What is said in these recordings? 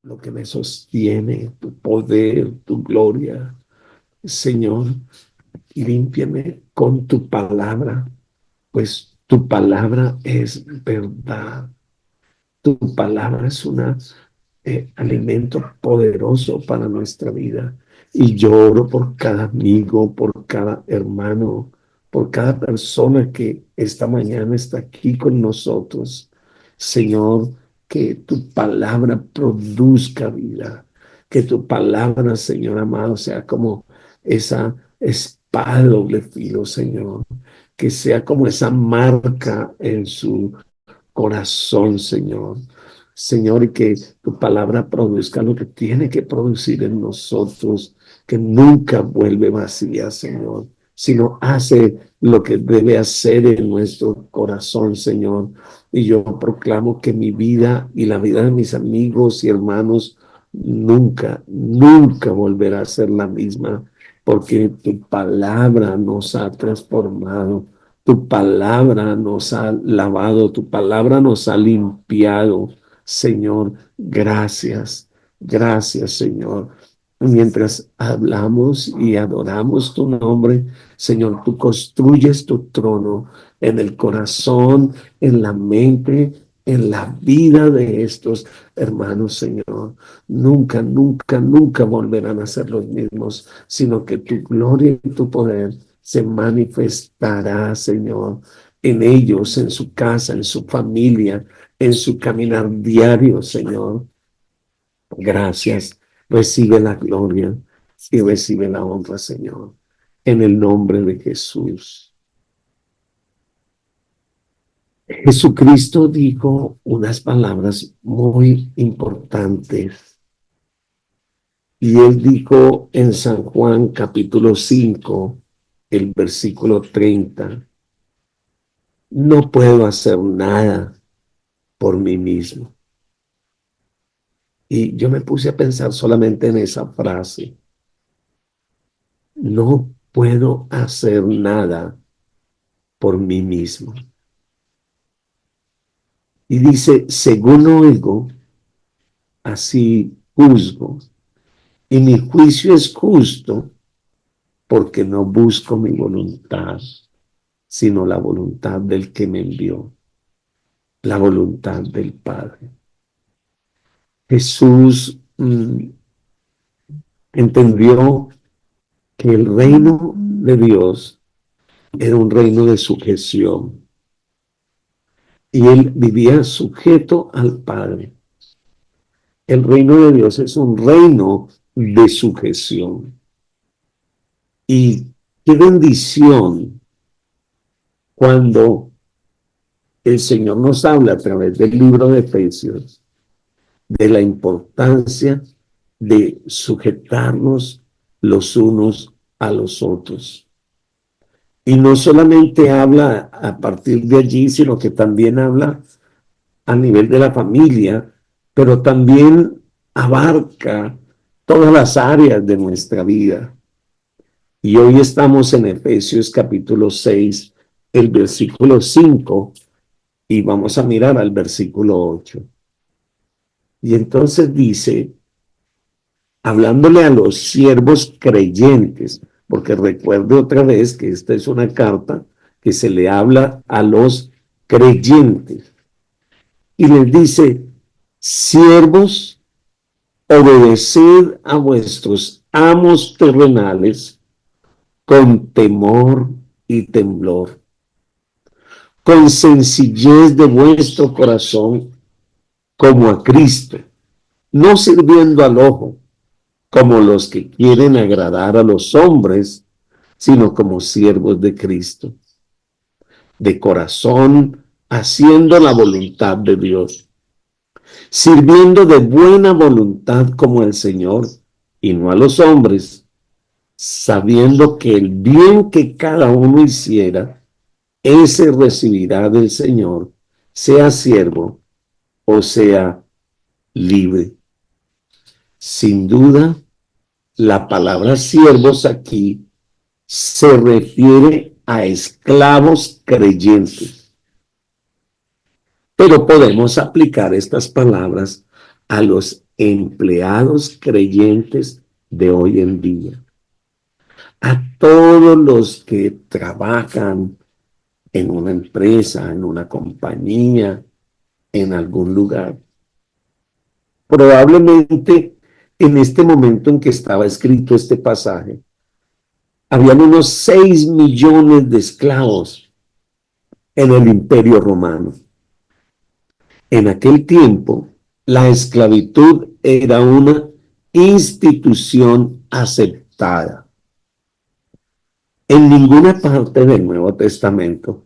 lo que me sostiene, tu poder, tu gloria. Señor, límpiame con tu palabra, pues tu palabra es verdad. Tu palabra es un alimento poderoso para nuestra vida. Y yo oro por cada amigo, por cada hermano, por cada persona que esta mañana está aquí con nosotros. Señor, que tu palabra produzca vida, que tu palabra, Señor amado, sea como esa espada de doble filo, Señor, que sea como esa marca en su corazón, Señor. Señor, y que tu palabra produzca lo que tiene que producir en nosotros, que nunca vuelve vacía, Señor, sino hace lo que debe hacer en nuestro corazón, Señor. Y yo proclamo que mi vida y la vida de mis amigos y hermanos nunca, nunca volverá a ser la misma, porque tu palabra nos ha transformado. Tu palabra nos ha lavado, tu palabra nos ha limpiado. Señor, gracias, gracias, Señor. Mientras hablamos y adoramos tu nombre, Señor, tú construyes tu trono en el corazón, en la mente, en la vida de estos hermanos, Señor. Nunca, nunca, nunca volverán a ser los mismos, sino que tu gloria y tu poder se manifestará, Señor, en ellos, en su casa, en su familia, en su caminar diario, Señor. Gracias. Recibe la gloria y recibe la honra, Señor, en el nombre de Jesús. Jesucristo dijo unas palabras muy importantes y él dijo en San Juan capítulo 5, el versículo 30, no puedo hacer nada por mí mismo. Y yo me puse a pensar solamente en esa frase. No puedo hacer nada por mí mismo. Y dice, según oigo, así juzgo. Y mi juicio es justo porque no busco mi voluntad, sino la voluntad del que me envió, la voluntad del Padre. Jesús entendió que el reino de Dios era un reino de sujeción y él vivía sujeto al Padre. El reino de Dios es un reino de sujeción. Y qué bendición cuando el Señor nos habla a través del libro de Efesios de la importancia de sujetarnos los unos a los otros. Y no solamente habla a partir de allí, sino que también habla a nivel de la familia, pero también abarca todas las áreas de nuestra vida. Y hoy estamos en Efesios capítulo 6, el versículo 5, y vamos a mirar al versículo 8. Y entonces dice, hablándole a los siervos creyentes, porque recuerde otra vez que esta es una carta que se le habla a los creyentes. Y les dice, siervos, obedeced a vuestros amos terrenales con temor y temblor, con sencillez de vuestro corazón, como a Cristo, no sirviendo al ojo, como los que quieren agradar a los hombres, sino como siervos de Cristo, de corazón, haciendo la voluntad de Dios, sirviendo de buena voluntad como el Señor y no a los hombres, sabiendo que el bien que cada uno hiciera, ese recibirá del Señor, sea siervo o sea libre. Sin duda, la palabra siervos aquí se refiere a esclavos creyentes. Pero podemos aplicar estas palabras a los empleados creyentes de hoy en día, a todos los que trabajan en una empresa, en una compañía, en algún lugar. Probablemente en este momento en que estaba escrito este pasaje, habían unos 6 millones de esclavos en el Imperio Romano. En aquel tiempo, la esclavitud era una institución aceptada. En ninguna parte del Nuevo Testamento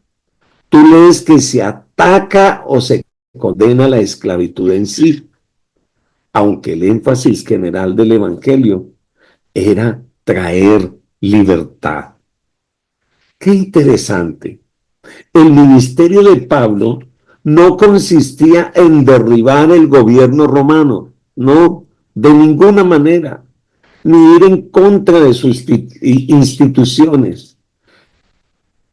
tú lees que se ataca o se condena la esclavitud en sí, aunque el énfasis general del Evangelio era traer libertad. Qué interesante. El ministerio de Pablo no consistía en derribar el gobierno romano, no, de ninguna manera, ni ir en contra de sus instituciones,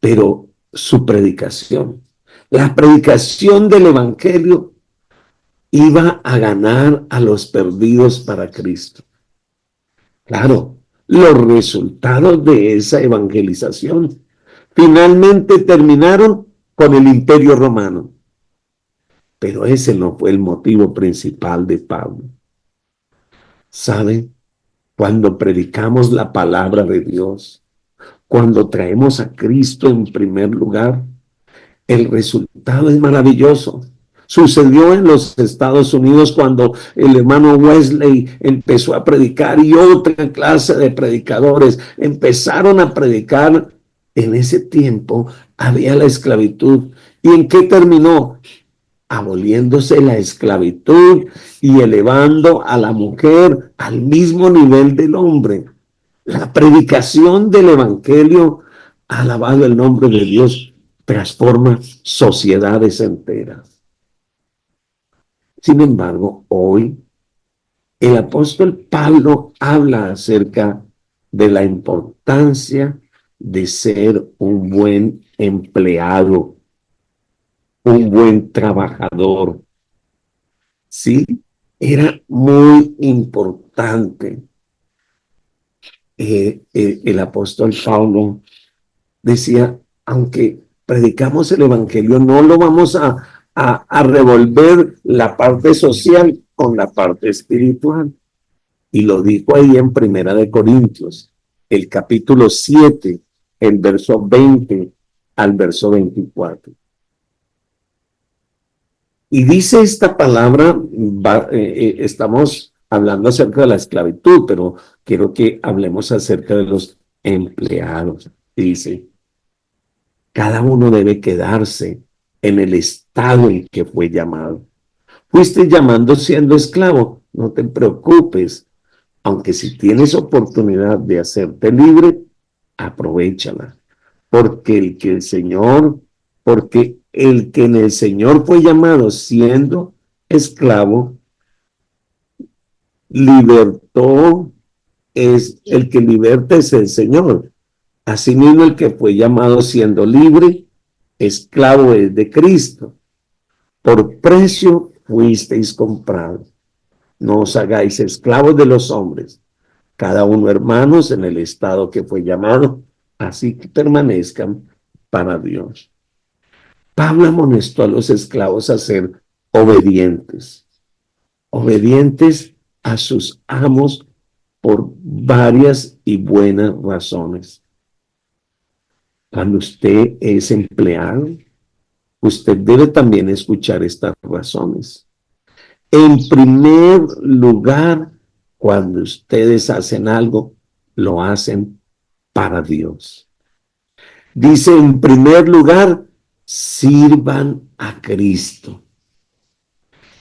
pero su predicación, la predicación del Evangelio iba a ganar a los perdidos para Cristo. Claro, los resultados de esa evangelización finalmente terminaron con el Imperio Romano. Pero ese no fue el motivo principal de Pablo. ¿Saben? Cuando predicamos la palabra de Dios, cuando traemos a Cristo en primer lugar, el resultado es maravilloso. Sucedió en los Estados Unidos cuando el hermano Wesley empezó a predicar y otra clase de predicadores empezaron a predicar. En ese tiempo había la esclavitud. ¿Y en qué terminó? Aboliéndose la esclavitud y elevando a la mujer al mismo nivel del hombre. La predicación del Evangelio, alabado el nombre de Dios, transforma sociedades enteras. Sin embargo, hoy el apóstol Pablo habla acerca de la importancia de ser un buen empleado, un buen trabajador. Sí, era muy importante. El apóstol Pablo decía, aunque predicamos el Evangelio, no lo vamos a revolver la parte social con la parte espiritual. Y lo dijo ahí en Primera de Corintios, el capítulo 7, el verso 20 al verso 24. Y dice esta palabra, estamos hablando acerca de la esclavitud, pero quiero que hablemos acerca de los empleados. Dice, cada uno debe quedarse en el estado en que fue llamado. Fuiste llamado siendo esclavo, no te preocupes, aunque si tienes oportunidad de hacerte libre, aprovéchala, porque el que en el Señor fue llamado siendo esclavo, libertó, es el que liberta es el Señor. Asimismo, el que fue llamado siendo libre, esclavo es de Cristo. Por precio fuisteis comprados. No os hagáis esclavos de los hombres, cada uno hermanos en el estado que fue llamado, así que permanezcan para Dios. Pablo amonestó a los esclavos a ser obedientes, obedientes a sus amos por varias y buenas razones. Cuando usted es empleado, usted debe también escuchar estas razones. En primer lugar, cuando ustedes hacen algo, lo hacen para Dios. Dice, en primer lugar, sirvan a Cristo.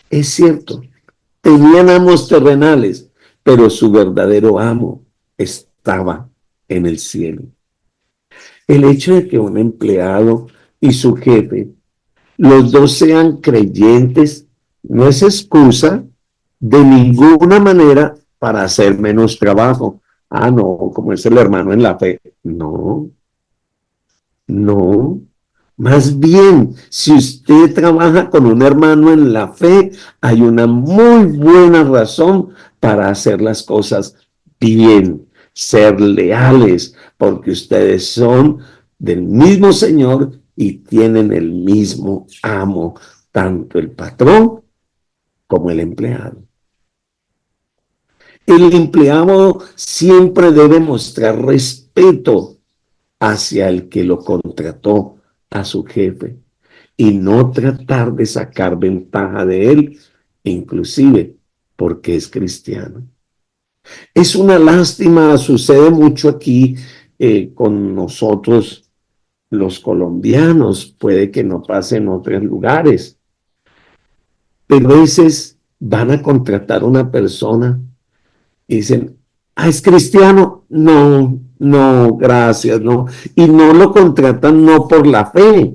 Es cierto, tenían amos terrenales, pero su verdadero amo estaba en el cielo. El hecho de que un empleado y su jefe, los dos sean creyentes, no es excusa de ninguna manera para hacer menos trabajo. Ah, no, como es el hermano en la fe. No, no. Más bien, si usted trabaja con un hermano en la fe, hay una muy buena razón para hacer las cosas bien, ser leales, porque ustedes son del mismo Señor y tienen el mismo amo, tanto el patrón como el empleado. El empleado siempre debe mostrar respeto hacia el que lo contrató, a su jefe, y no tratar de sacar ventaja de él, inclusive porque es cristiano. Es una lástima, sucede mucho aquí con nosotros los colombianos, puede que no pase en otros lugares, pero a veces van a contratar a una persona y dicen, ah, ¿es cristiano? No, no, gracias, no. Y no lo contratan no por la fe,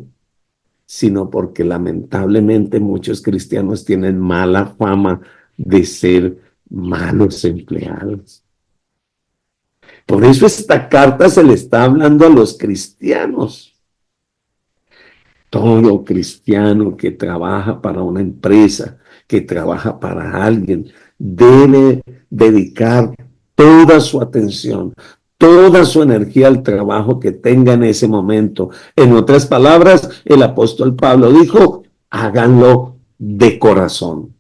sino porque lamentablemente muchos cristianos tienen mala fama de ser malos empleados. Por eso esta carta se le está hablando a los cristianos. Todo cristiano que trabaja para una empresa, que trabaja para alguien, debe dedicar toda su atención, toda su energía al trabajo que tenga en ese momento. En otras palabras, el apóstol Pablo dijo, háganlo de corazón.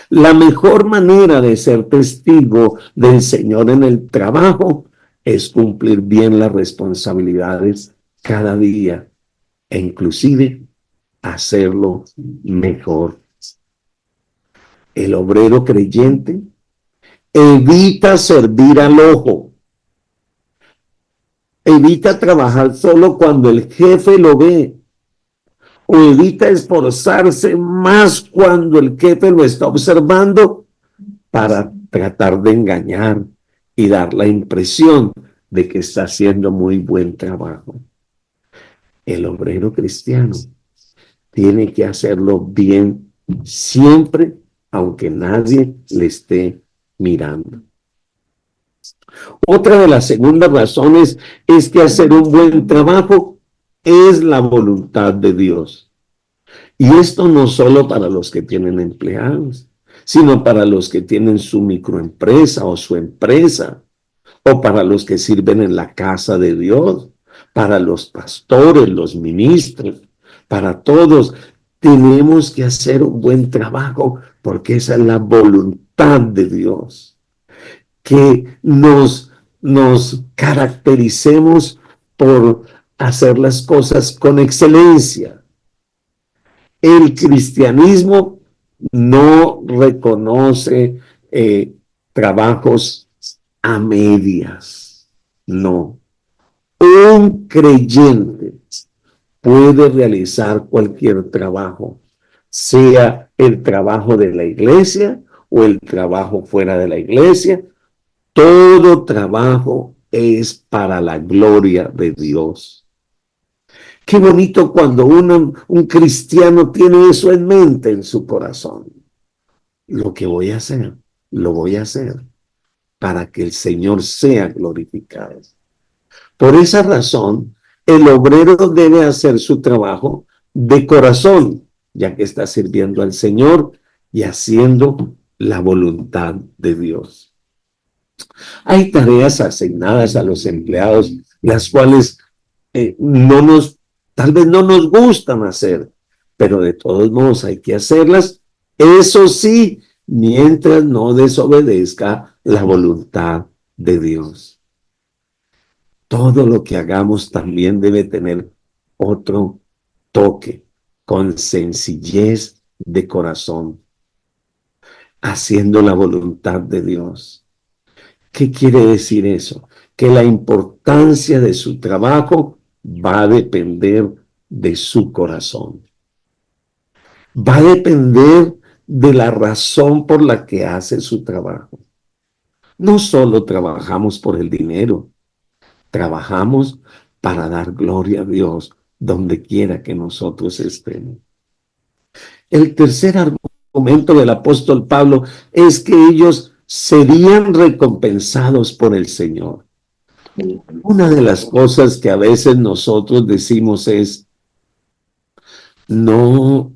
La mejor manera de ser testigo del Señor en el trabajo es cumplir bien las responsabilidades cada día e inclusive hacerlo mejor. El obrero creyente evita servir al ojo, evita trabajar solo cuando el jefe lo ve, o evita esforzarse más cuando el jefe lo está observando para tratar de engañar y dar la impresión de que está haciendo muy buen trabajo. El obrero cristiano tiene que hacerlo bien siempre, aunque nadie le esté mirando. Otra de las segundas razones es que hacer un buen trabajo es la voluntad de Dios. Y esto no solo para los que tienen empleados, sino para los que tienen su microempresa o su empresa, o para los que sirven en la casa de Dios, para los pastores, los ministros, para todos. Tenemos que hacer un buen trabajo porque esa es la voluntad de Dios. Que nos caractericemos por hacer las cosas con excelencia. El cristianismo no reconoce trabajos a medias, no. Un creyente puede realizar cualquier trabajo, sea el trabajo de la iglesia o el trabajo fuera de la iglesia. Todo trabajo es para la gloria de Dios. Qué bonito cuando un cristiano tiene eso en mente, en su corazón. Lo que voy a hacer, lo voy a hacer para que el Señor sea glorificado. Por esa razón, el obrero debe hacer su trabajo de corazón, ya que está sirviendo al Señor y haciendo la voluntad de Dios. Hay tareas asignadas a los empleados, las cuales tal vez no nos gustan hacer, pero de todos modos hay que hacerlas. Eso sí, mientras no desobedezca la voluntad de Dios. Todo lo que hagamos también debe tener otro toque, con sencillez de corazón, haciendo la voluntad de Dios. ¿Qué quiere decir eso? Que la importancia de su trabajo va a depender de su corazón. Va a depender de la razón por la que hace su trabajo. No solo trabajamos por el dinero, trabajamos para dar gloria a Dios donde quiera que nosotros estemos. El tercer argumento del apóstol Pablo es que ellos serían recompensados por el Señor. Una de las cosas que a veces nosotros decimos es, no,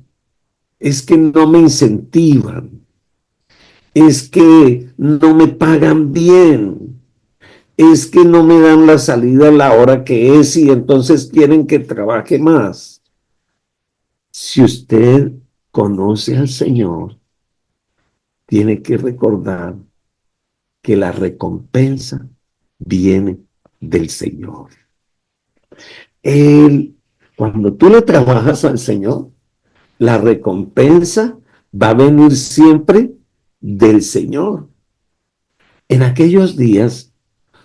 es que no me incentivan, es que no me pagan bien, es que no me dan la salida a la hora que es y entonces quieren que trabaje más. Si usted conoce al Señor, tiene que recordar que la recompensa viene del Señor. Él, cuando tú le trabajas al Señor, la recompensa va a venir siempre del Señor. En aquellos días,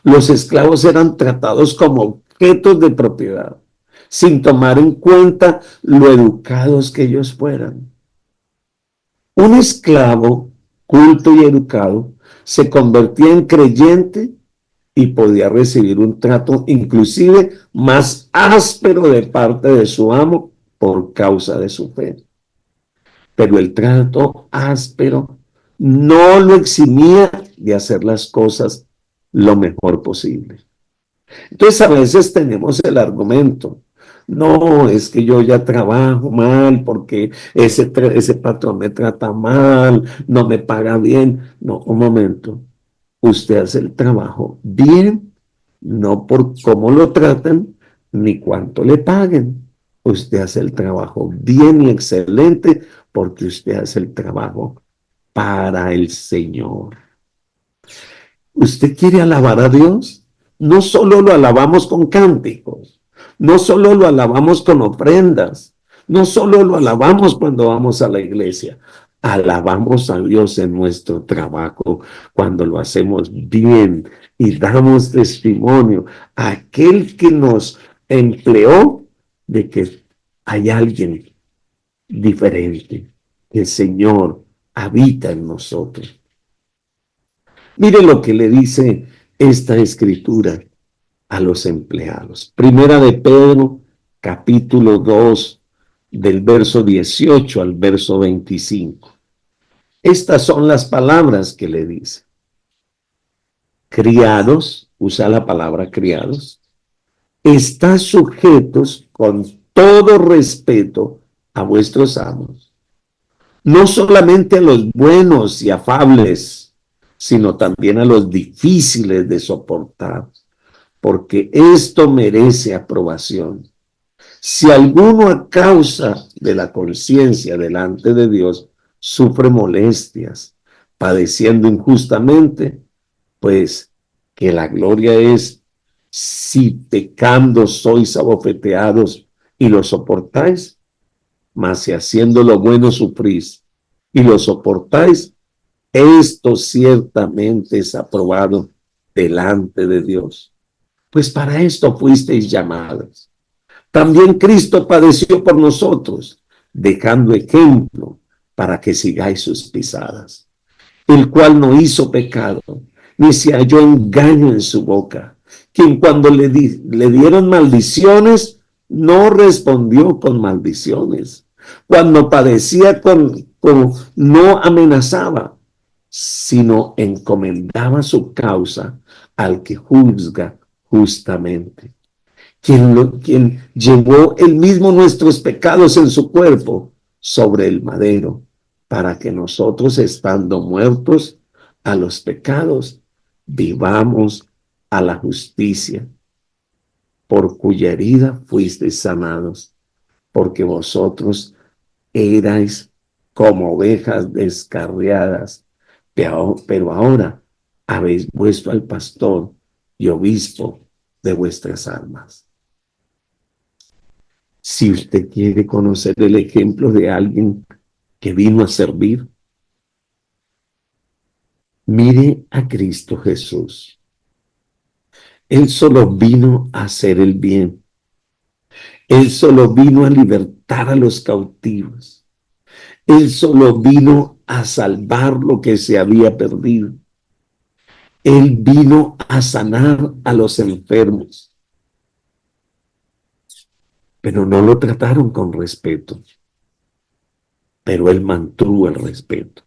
los esclavos eran tratados como objetos de propiedad, sin tomar en cuenta lo educados que ellos fueran. Un esclavo culto y educado se convertía en creyente y podía recibir un trato inclusive más áspero de parte de su amo por causa de su fe. Pero el trato áspero no lo eximía de hacer las cosas lo mejor posible. Entonces a veces tenemos el argumento, no, es que yo ya trabajo mal porque ese patrón me trata mal, no me paga bien. No, un momento, usted hace el trabajo bien, no por cómo lo tratan ni cuánto le paguen. Usted hace el trabajo bien y excelente porque usted hace el trabajo para el Señor. ¿Usted quiere alabar a Dios? No solo lo alabamos con cánticos, no solo lo alabamos con ofrendas, no solo lo alabamos cuando vamos a la iglesia, alabamos a Dios en nuestro trabajo cuando lo hacemos bien y damos testimonio a aquel que nos empleó de que hay alguien diferente, que el Señor habita en nosotros. Mire lo que le dice esta escritura a los empleados. Primera de Pedro, capítulo 2, del verso 18 al verso 25. Estas son las palabras que le dice. Criados, usa la palabra criados, está sujetos con todo respeto a vuestros amos, no solamente a los buenos y afables, sino también a los difíciles de soportar, porque esto merece aprobación. Si alguno a causa de la conciencia delante de Dios sufre molestias, padeciendo injustamente, pues que la gloria es, si pecando sois abofeteados y lo soportáis, mas si haciendo lo bueno sufrís y lo soportáis, esto ciertamente es aprobado delante de Dios. Pues para esto fuisteis llamados. También Cristo padeció por nosotros, dejando ejemplo para que sigáis sus pisadas, el cual no hizo pecado, ni se halló engaño en su boca, quien cuando le dieron maldiciones, no respondió con maldiciones. Cuando padecía no amenazaba, sino encomendaba su causa al que juzga justamente. Quien llevó él mismo nuestros pecados en su cuerpo sobre el madero, para que nosotros, estando muertos a los pecados, vivamos a la justicia, por cuya herida fuisteis sanados, porque vosotros erais como ovejas descarriadas, pero ahora habéis vuelto al pastor y obispo de vuestras almas. Si usted quiere conocer el ejemplo de alguien que vino a servir, mire a Cristo Jesús. Él solo vino a hacer el bien. Él solo vino a libertar a los cautivos. Él solo vino a salvar lo que se había perdido. Él vino a sanar a los enfermos, pero no lo trataron con respeto, pero él mantuvo el respeto.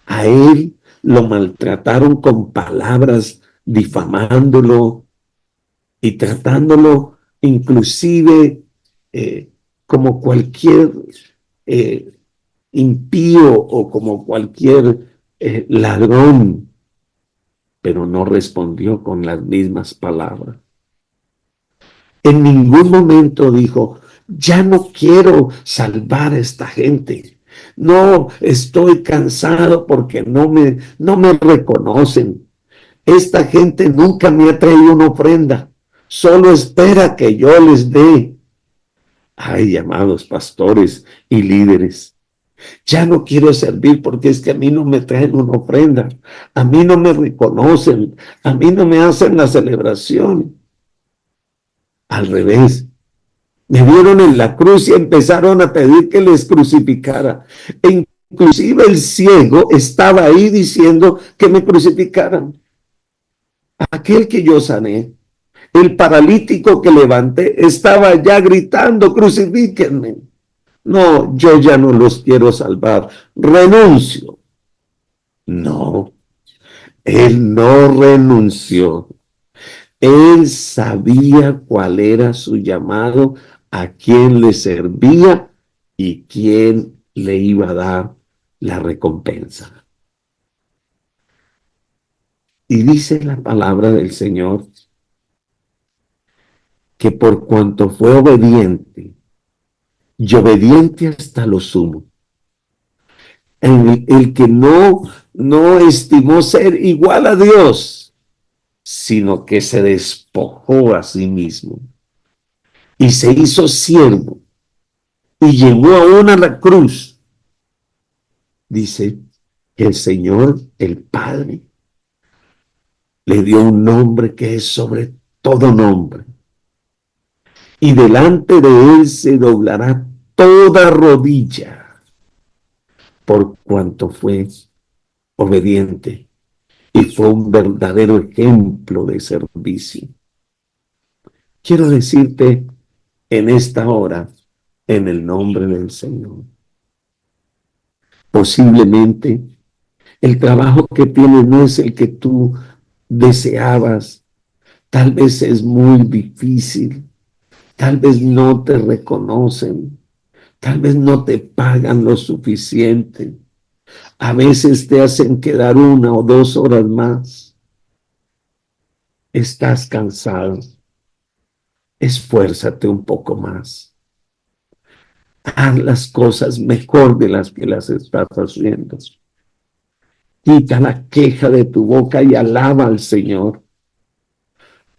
A él lo maltrataron con palabras difamándolo y tratándolo inclusive como cualquier eh, impío o como cualquier ladrón, pero no respondió con las mismas palabras. En ningún momento dijo, ya no quiero salvar a esta gente. No, estoy cansado porque no me reconocen. Esta gente nunca me ha traído una ofrenda. Solo espera que yo les dé. Ay, amados pastores y líderes, ya no quiero servir porque es que a mí no me traen una ofrenda. A mí no me reconocen. A mí no me hacen la celebración. Al revés. Me vieron en la cruz y empezaron a pedir que les crucificara. E inclusive el ciego estaba ahí diciendo que me crucificaran. Aquel que yo sané, el paralítico que levanté, estaba ya gritando, crucifíquenme. No, yo ya no los quiero salvar, renuncio. No, él no renunció. Él sabía cuál era su llamado, a quién le servía y quién le iba a dar la recompensa. Y dice la palabra del Señor que por cuanto fue obediente y obediente hasta lo sumo, el que no estimó ser igual a Dios, sino que se despojó a sí mismo y se hizo siervo y llegó aún a la cruz. Dice que el Señor, el Padre, le dio un nombre que es sobre todo nombre. Y delante de él se doblará toda rodilla por cuanto fue obediente y fue un verdadero ejemplo de servicio. Quiero decirte en esta hora, en el nombre del Señor, posiblemente el trabajo que tienes no es el que tú deseabas, tal vez es muy difícil, tal vez no te reconocen, tal vez no te pagan lo suficiente, a veces te hacen quedar 1 o 2 horas más, estás cansado, esfuérzate un poco más, haz las cosas mejor de las que las estás haciendo. Quita la queja de tu boca y alaba al Señor,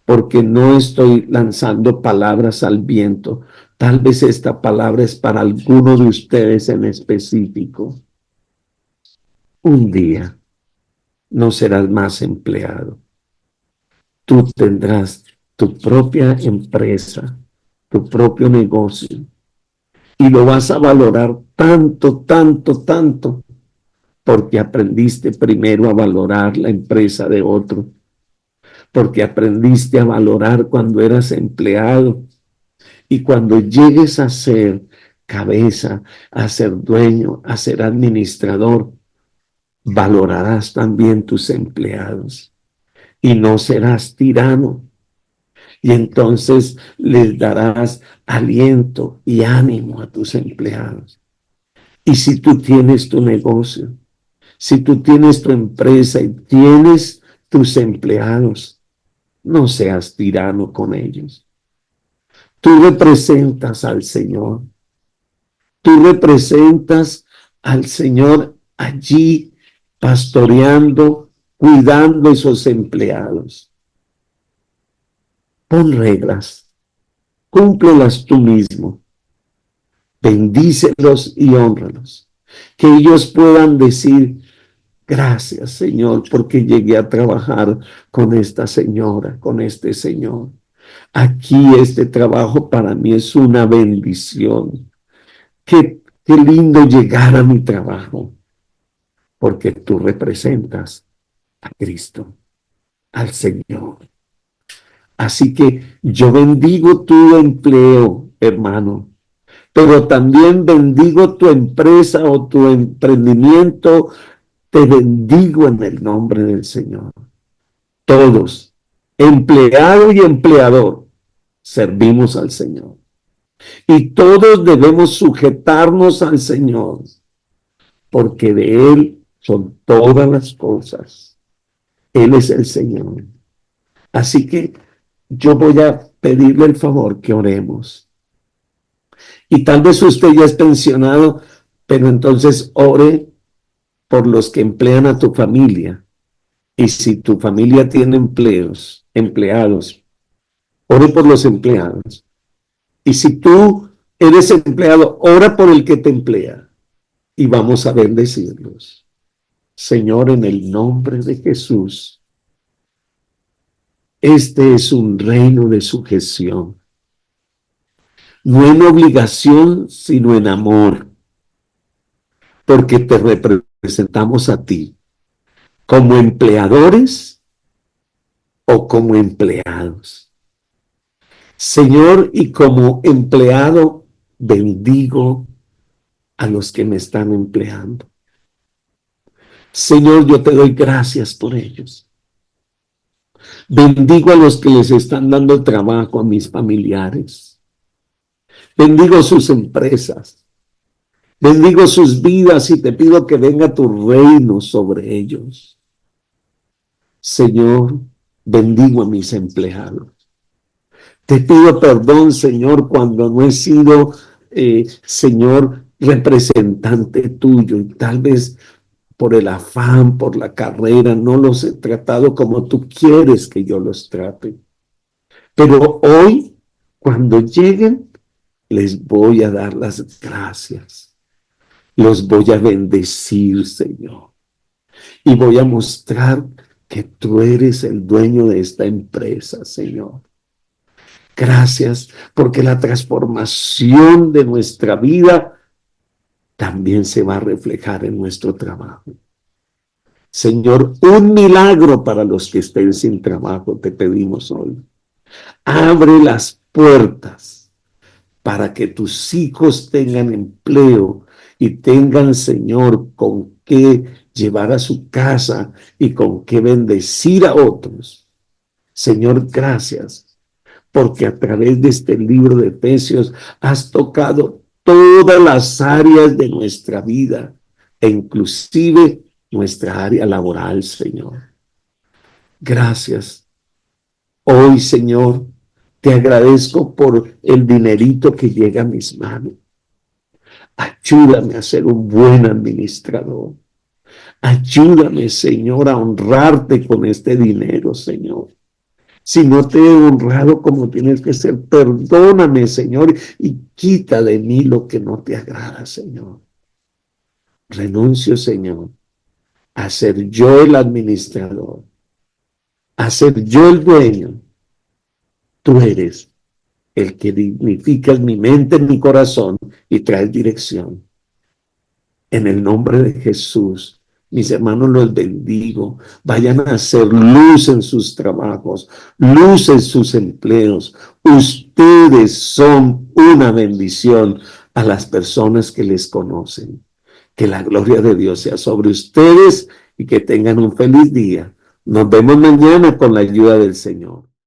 porque no estoy lanzando palabras al viento. Tal vez esta palabra es para alguno de ustedes en específico. Un día no serás más empleado. Tú tendrás tu propia empresa, tu propio negocio, y lo vas a valorar tanto, tanto, tanto, porque aprendiste primero a valorar la empresa de otro, porque aprendiste a valorar cuando eras empleado, y cuando llegues a ser cabeza, a ser dueño, a ser administrador, valorarás también tus empleados y no serás tirano. Y entonces les darás aliento y ánimo a tus empleados. Y si tú tienes tu negocio, si tú tienes tu empresa y tienes tus empleados, no seas tirano con ellos. Tú representas al Señor. Tú representas al Señor allí pastoreando, cuidando a esos empleados. Pon reglas, cúmplelas tú mismo. Bendícelos y hónralos. Que ellos puedan decir, gracias, Señor, porque llegué a trabajar con esta señora, con este señor. Aquí este trabajo para mí es una bendición. Qué lindo llegar a mi trabajo, porque tú representas a Cristo, al Señor. Así que yo bendigo tu empleo, hermano, pero también bendigo tu empresa o tu emprendimiento. Te bendigo en el nombre del Señor. Todos, empleado y empleador, servimos al Señor. Y todos debemos sujetarnos al Señor, porque de Él son todas las cosas. Él es el Señor. Así que yo voy a pedirle el favor que oremos. Y tal vez usted ya es pensionado, pero entonces ore por los que emplean a tu familia. Y si tu familia tiene empleados, ore por los empleados. Y si tú eres empleado, ora por el que te emplea. Y vamos a bendecirlos. Señor, en el nombre de Jesús, este es un reino de sujeción. No en obligación, sino en amor. Porque te representamos a ti como empleadores o como empleados. Señor, y como empleado, bendigo a los que me están empleando. Señor, yo te doy gracias por ellos. Bendigo a los que les están dando trabajo a mis familiares. Bendigo sus empresas. Bendigo sus vidas y te pido que venga tu reino sobre ellos. Señor, bendigo a mis empleados. Te pido perdón, Señor, cuando no he sido, Señor, representante tuyo y tal vez por el afán, por la carrera, no los he tratado como tú quieres que yo los trate. Pero hoy, cuando lleguen, les voy a dar las gracias. Los voy a bendecir, Señor. Y voy a mostrar que tú eres el dueño de esta empresa, Señor. Gracias, porque la transformación de nuestra vida también se va a reflejar en nuestro trabajo. Señor, un milagro para los que estén sin trabajo te pedimos hoy. Abre las puertas para que tus hijos tengan empleo y tengan, Señor, con qué llevar a su casa y con qué bendecir a otros. Señor, gracias, porque a través de este libro de Efesios has tocado todas las áreas de nuestra vida, e inclusive nuestra área laboral, Señor. Gracias. Hoy, Señor, te agradezco por el dinerito que llega a mis manos. Ayúdame a ser un buen administrador. Ayúdame, Señor, a honrarte con este dinero, Señor. Si no te he honrado como tienes que ser, perdóname, Señor, y quita de mí lo que no te agrada, Señor. Renuncio, Señor, a ser yo el administrador, a ser yo el dueño. Tú eres el que dignificas mi mente, mi corazón y traes dirección. En el nombre de Jesús, mis hermanos, los bendigo. Vayan a hacer luz en sus trabajos, luz en sus empleos. Ustedes son una bendición a las personas que les conocen. Que la gloria de Dios sea sobre ustedes y que tengan un feliz día. Nos vemos mañana con la ayuda del Señor.